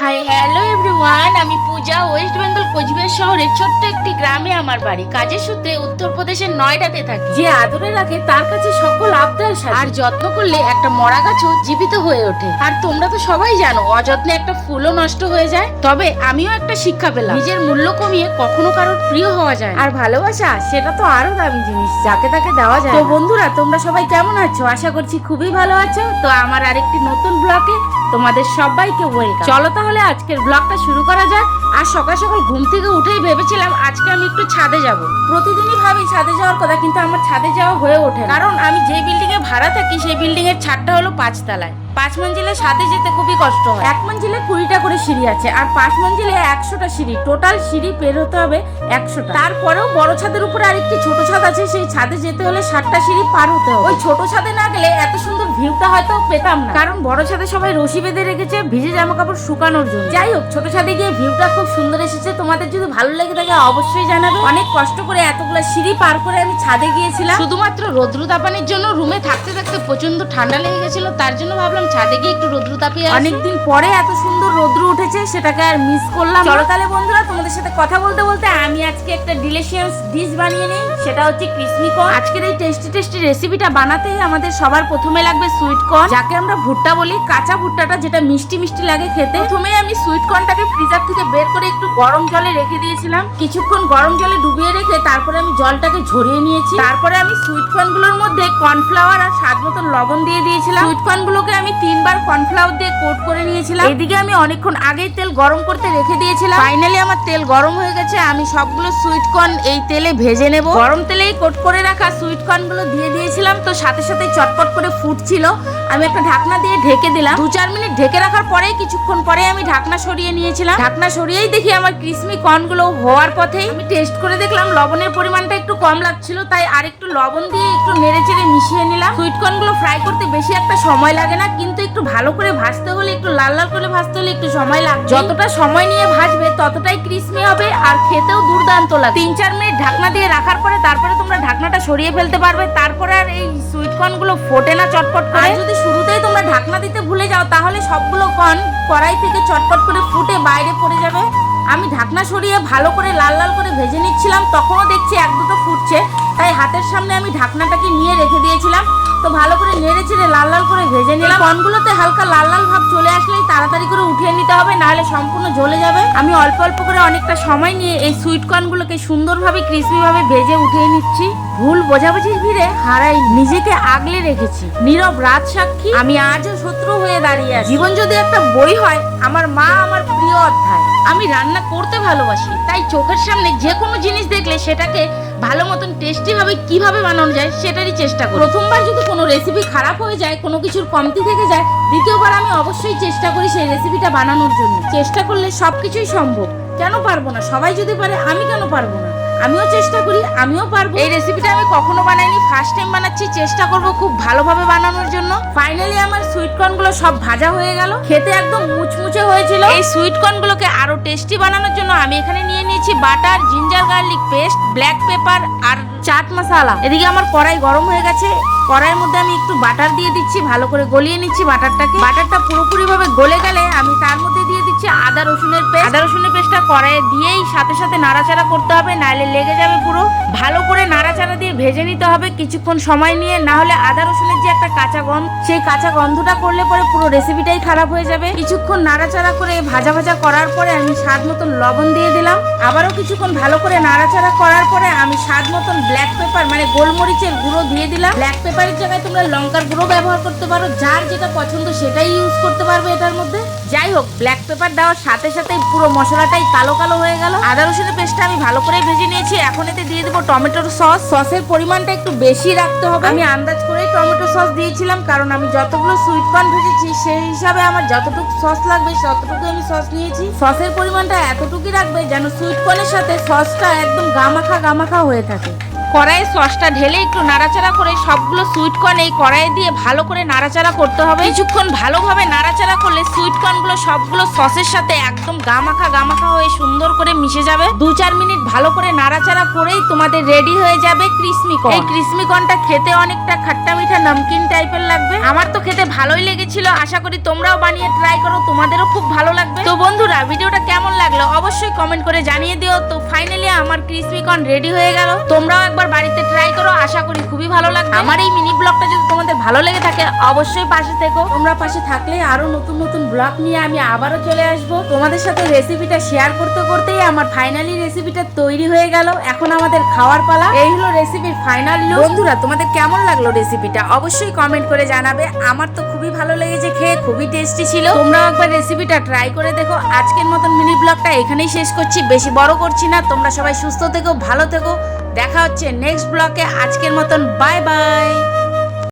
Hi hello everyone, আমি পূজা। West Bengal Cooch Behar শহরের ছোট্ট একটি গ্রামে আমার বাড়ি। কাজের সূত্রে উত্তরপ্রদেশের নয়ডাতে থাকি। যে আদরে রাখে তার কাছে সকল আবদার সাজে, আর যত্ন করলে একটা মরা গাছও জীবিত হয়ে ওঠে। আর তোমরা তো সবাই জানো, অযত্নে একটা ফুলও নষ্ট হয়ে যায়। তবে আমিও একটা শিক্ষা পেলাম, নিজের মূল্য কমিয়ে কখনো কারোর প্রিয় হওয়া যায়। আর ভালোবাসা সেটা তো আরো দামি জিনিস, যাকে তাকে দেওয়া যায়। তো বন্ধুরা, তোমরা সবাই কেমন আছো? আশা করছি খুবই ভালো আছো। তো আমার আরেকটি নতুন ব্লগে তোমাদের সবাইকে ওয়েলকাম। চলো তাহলে আজকের ব্লগটা শুরু করা যাক। আর সকাল সকাল ঘুম থেকে উঠেই ভেবেছিলাম আজকে আমি একটু ছাদে যাব। প্রতিদিনই ভাবি ছাদে যাওয়ার কথা, কিন্তু আমার ছাদে যাওয়া হয়ে ওঠে না। কারণ আমি যে বিল্ডিং এ ভাড়া থাকি সেই বিল্ডিং এর ছাদটা হলো 5 তলায়। 5 মঞ্জিলে ছাদে যেতে খুবই কষ্ট হয়। 1 মঞ্জিলে 20টা করে সিঁড়ি আছে, আর 5 মঞ্জিলে 100টা সিঁড়ি। টোটাল সিঁড়ি পের হতে হবে 100টা। তারপরেও বড় ছাদের উপরে আরেকটি ছোট ছাদ আছে, সেই ছাদে যেতে হলে 7টা সিঁড়ি পার হতে হবে। ওই ছোট ছাদে না গেলে এত সুন্দর ভিউটা হয়তো পেতাম না, কারণ বড় ছাদে সবাই রশি বেঁধে রেখেছে ভিজে জামা কাপড় শুকানোর জন্য। যাই হোক, ছোট ছাদে গিয়ে ভিউটা খুব সুন্দর এসেছে। তোমাদের যদি ভালো লেগে থাকে অবশ্যই জানাবে। অনেক কষ্ট করে এতগুলো সিঁড়ি পার করে আমি ছাদে গিয়েছিলাম, শুধুমাত্র রৌদ্র তাপানোর জন্য। রুমে থাকতে থাকতে প্রচন্ড ঠান্ডা লেগে গেছিল, তার জন্য ভাবলাম ছাদে গিয়ে একটু রৌদ্র তাপিয়ে। অনেকদিন পরে এত সুন্দর রৌদ্র উঠেছে, সেটাকে আর মিস করলাম। চলো তাহলে বন্ধুরা, তোমাদের সাথে কথা বলতে বলতে আমি আজকে একটা ডিলিশিয়াস ডিশ বানিয়ে নিই। সেটা হচ্ছে ক্রিসপি কর্ন। আজকের এই টেস্টি রেসিপিটা বানাতেই আমাদের সবার প্রথমে লাগবে সুইট কর্ন, যাকে আমরা ভুট্টা বলি। কাঁচা ভুট্টাটা যেটা মিষ্টি মিষ্টি লাগে খেতে। প্রথমে আমি সুইট কর্নটাকে ফ্রিজার থেকে বের করে একটু গরম জলে রেখে দিয়েছিলাম। কিছুক্ষণ গরম জলে ডুবিয়ে রেখে তারপরে আমি জলটাকে ঝরিয়ে নিয়েছি। তারপরে আমি সুইট কর্নগুলোর মধ্যে কর্নফ্লাওয়ার আর স্বাদ মতো লবণ দিয়ে দিয়েছিলাম। সুইট কর্নগুলোকে আমি 3বার কর্নফ্লাওয়ার দিয়ে কোট করে নিয়েছিলাম। এদিকে আমি অনেকক্ষণ আগেই তেল গরম করতে রেখে দিয়েছিলাম। ফাইনালি আমার তেল গরম হয়ে গেছে। আমি সবগুলো সুইট কর্ন এই তেলে ভেজে নেব। গরম তেলেই কোট করে রাখা সুইট কর্নগুলো দিয়ে দিয়েছিলাম, তো সাথে সাথে চটপট করে ফুটছিল। আমি একটা ঢাকনা দিয়ে ঢেকে দিলাম। 2-4 মিনিট ঢেকে রাখার পরে কিছুক্ষণ পরে আমি ঢাকনা সরিয়ে নিয়েছিলাম। ঢাকনা সরিয়েই দেখি আমার ক্রিসপি কর্নগুলো হওয়ার পথেই। আমি টেস্ট করে দেখলাম লবণের পরিমাণটা একটু কম লাগছিল, তাই আর একটু লবণ দিয়ে একটু নেড়েচেড়ে মিশিয়ে নিলাম। সুইট কর্নগুলো ফ্রাই করতে বেশি একটা সময় লাগে না, কিন্তু একটু ভালো করে ভাজতে হলে, একটু লাল লাল করে ভাজতে হলে একটু সময় লাগবে। যতটা সময় নিয়ে ভাজবে ততটাই ক্রিসপি হবে আর খেতেও দুর্দান্ত লাগবে। 3-4 মিনিট ঢাকনা দিয়ে রাখার পরে তারপরে তোমরা ঢাকনাটা সরিয়ে ফেলতে পারবে। তারপরে আর এই সুইট কর্নগুলো ফোটে না চটপট করে। যদি শুরুতেই তোমরা ঢাকনা দিতে ভুলে যাও তাহলে সবগুলো কর্ন কড়াই থেকে চটপট করে ফুটে বাইরে পড়ে যাবে। আমি ঢাকনা সরিয়ে ভালো করে লাল লাল করে ভেজে নিচ্ছিলাম, তখনও দেখছি 1-2টো ফুটছে, তাই হাতের সামনে আমি ঢাকনাটাকে নিয়ে রেখে দিয়েছিলাম। তো ভালো করে নেড়ে চেড়ে লাল লাল করে ভেজে নিলাম। কর্নগুলোতে হালকা লাল লাল ভাব চলে আসলেই তাড়াতাড়ি করে উঠিয়ে নিতে হবে, নাহলে সম্পূর্ণ জ্বলে যাবে। আমি অল্প অল্প করে অনেকটা সময় নিয়ে এই সুইট কর্নগুলোকে সুন্দরভাবে ক্রিসপি ভাবে ভেজে উঠিয়ে নিচ্ছি। ভুল বোঝাবুঝির ভিড়ে হারাই নিজেকে আগলে রেখেছি। নীরব রাত সাক্ষী, আমি আজও শত্রু হয়ে দাঁড়িয়ে আছি। জীবন যদি একটা বই হয়, আমার মা আমার প্রিয় অধ্যায়। আমি রান্না করতে ভালোবাসি, তাই চোখের সামনে যে কোনো জিনিস দেখলে সেটাকে ভালো মতন টেস্টি ভাবে কিভাবে বানানো যায় সেটারই চেষ্টা করি। প্রথমবার যদি কোনো রেসিপি খারাপ হয়ে যায়, কোনো কিছুর কমতি থেকে যায়, দ্বিতীয়বার আমি অবশ্যই চেষ্টা করি সেই রেসিপিটা বানানোর জন্য। চেষ্টা করলে সবকিছুই সম্ভব। কেন পারবো না? সবাই যদি পারে, আমি কেন পারবো না? আমিও চেষ্টা করি, আমিও পারবো। এই রেসিপিটা আমি কখনো বানাইনি, ফার্স্ট টাইম বানাচ্ছি। চেষ্টা করব খুব ভালোভাবে বানানোর জন্য। ফাইনালি আমার সুইট কর্নগুলো সব ভাজা হয়ে গেল, খেতে একদম মুচমুচে হয়েছিল। এই সুইট কর্নগুলোকে আরো টেস্টি বানানোর জন্য আমি এখানে নিয়ে নিয়েছি butter, ginger garlic paste, black pepper আর চাট মশলা। এদিকে আমার কড়াই গরম হয়ে গেছে। কড়াইয়ের মধ্যে আমি একটু বাটার দিয়ে দিচ্ছি, ভালো করে গলিয়ে নিচ্ছি বাটারটাকে। বাটারটা পুরোপুরি ভাবে গলে গেলে আমি তার মধ্যে দিয়ে দিচ্ছি আদা রসুনের পেস্ট। আদা রসুনের পেস্টটা কড়াইয়ে দিয়েই সাথে সাথে নাড়াচাড়া করতে হবে, নাহলে লেগে যাবে পুরো। ভালো করে নাড়াচাড়া দিয়ে ভেজে নিতে হবে কিছুক্ষণ সময় নিয়ে, না হলে আদা রসুনের যে একটা কাঁচা গন্ধ, সেই কাঁচা গন্ধটা করলে পরে পুরো রেসিপিটাই খারাপ হয়ে যাবে। কিছুক্ষণ নাড়াচাড়া করে ভাজা ভাজা করার পরে আমি স্বাদ মতন লবণ দিয়ে দিলাম। আবারও কিছুক্ষণ ভালো করে নাড়াচাড়া করার পরে আমি স্বাদ মতন ব্ল্যাক পেপার মানে গোলমরিচের গুঁড়ো দিয়ে দিলাম। ব্ল্যাক পেপারের জায়গায় তোমরা লঙ্কার গুঁড়ো ব্যবহার করতে পারো, যার যেটা পছন্দ সেটাই ইউজ করতে পারবে এটার মধ্যে। যাই হোক, ব্ল্যাক পেপার দেওয়ার সাথে সাথে পুরো মশলাটাই কালো কালো হয়ে গেল। আদা রসুনের পেস্টটা আমি ভালো করে ভেজে নিয়েছি। এখন এতে দিয়ে দেবো টমেটোর সস। সসের পরিমাণটা একটু বেশি রাখতে হবে। আমি আন্দাজ করেই টমেটো সস দিয়েছিলাম, কারণ আমি যতগুলো সুইট কর্ন ভেজেছি সেই হিসাবে আমার যতটুকু সস লাগবে ততটুকু আমি সস নিয়েছি। সসের পরিমাণটা এতটুকুই রাখবে যেন সুইট কর্নের সাথে সসটা একদম গামাখা গামাখা হয়ে থাকে। কড়াইয়ে সসটা ঢেলে একটু নাড়াচাড়া করে সবগুলো সুইট কর্ন এই কড়াইয়ে দিয়ে ভালো করে নাড়াচাড়া করতে হবে। কিছুক্ষণ ভালোভাবে নাড়াচাড়া করলে সুইট কর্ন গুলো সবগুলো সসের সাথে একদম গামাখা হয়ে সুন্দর করে মিশে যাবে। 2-4 মিনিট ভালো করে নাড়াচাড়া করেই তোমাদের রেডি হয়ে যাবে ক্রিসমি কর্ন। এই ক্রিসমি কর্নটা খেতে অনেকটা খাট্টা মিঠা নমকিন টাইপের লাগবে। আমার তো খেতে ভালোই লেগেছিল, আশা করি তোমরাও বানিয়ে ট্রাই করো, তোমাদেরও খুব ভালো লাগবে। তো বন্ধুরা, ভিডিওটা কেমন লাগলো অবশ্যই কমেন্ট করে জানিয়ে দিও। তো ফাইনালি আমার ক্রিসমি কর্ন রেডি হয়ে গেল, তোমরাও একবার বাড়িতে ট্রাই করো, আশা করি খুবই ভালো লাগবে। আমার এই মিনি ব্লগটা যদি তোমাদের ভালো লেগে থাকে অবশ্যই পাশে থেকো। তোমরা পাশে থাকলে আরো নতুন নতুন ব্লগ নিয়ে আমি আবারও চলে আসবো। তোমাদের সাথে রেসিপিটা শেয়ার করতে করতেই আমার ফাইনালি রেসিপিটা তৈরি হয়ে গেল। এখন আমাদের খাওয়ার পালা। এই হলো রেসিপির ফাইনাল লুক। বন্ধুরা, তোমাদের কেমন লাগলো রেসিপিটা অবশ্যই কমেন্ট করে জানাবে। আমার তো খুবই ভালো লেগেছে, খেয়ে খুবই টেস্টি ছিল। তোমরাও একবার রেসিপিটা ট্রাই করে দেখো। আজকের মতন মিনি ব্লগটা এখানেই শেষ করছি, বেশি বড় করছি না। তোমরা সবাই সুস্থ থেকো, ভালো থেকো, দেখা হচ্ছে নেক্সট ব্লগে। আজকের মতন বাই বাই।